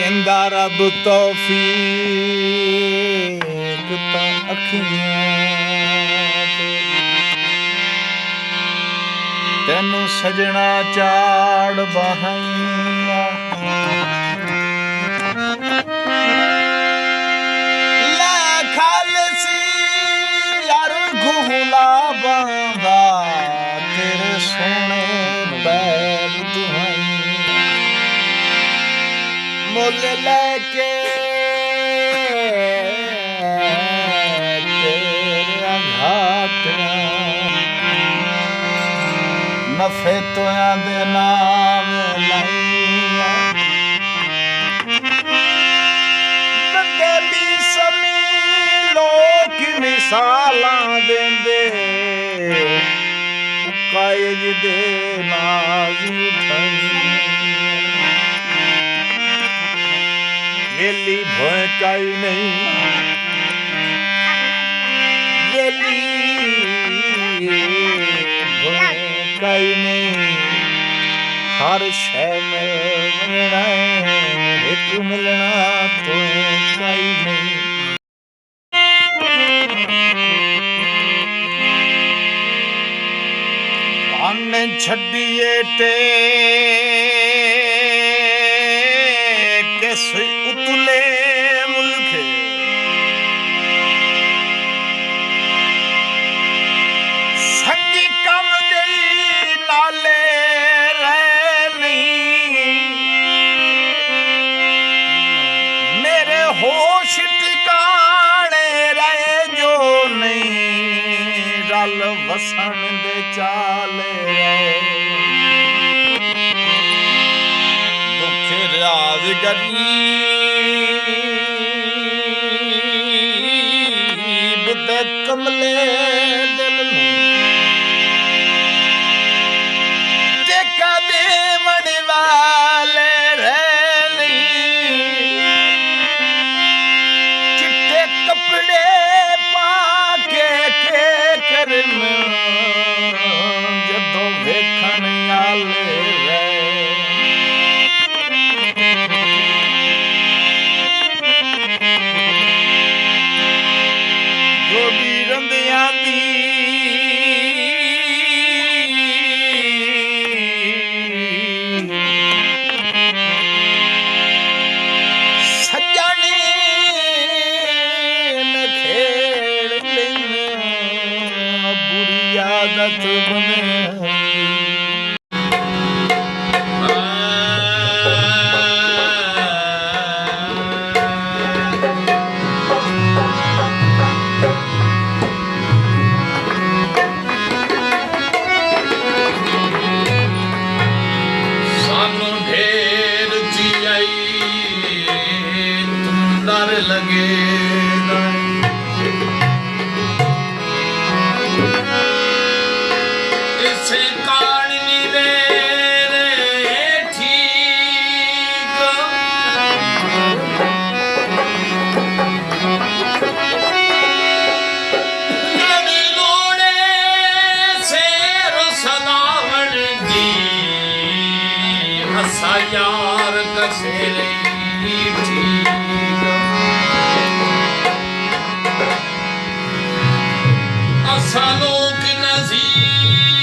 देंदा रब तौफीक तां अखियां ते तैनू सजना चाड़ बहाइयां लै खालसी यार घूला बांदा तेरे सोने पैर दुहाइयां मुल लैके तेरे घाटियां नफे तोयां दे नाम लाइयां गली समी लोक मिसालां देंदे कायज दे नाज उठाइयां वेली भोकाई नहीं वेली भोकाई नहीं हर शै मिलना एक मिलना तो काई नहीं आने छड़िए टे उतले मुल्क संगी कम दे नाले रहनी मेरे होश ठिकाने रहे जो नहीं रल वसन दे चाले राज गरीब दे कमले दिल टेका देवण वाले रहनी चिट्टे कपड़े पाके के करन जदों वेखण आले आदत बने सानू ढेर जियाई तुम डर लगे यार कसेरे असा लोग नज़ीर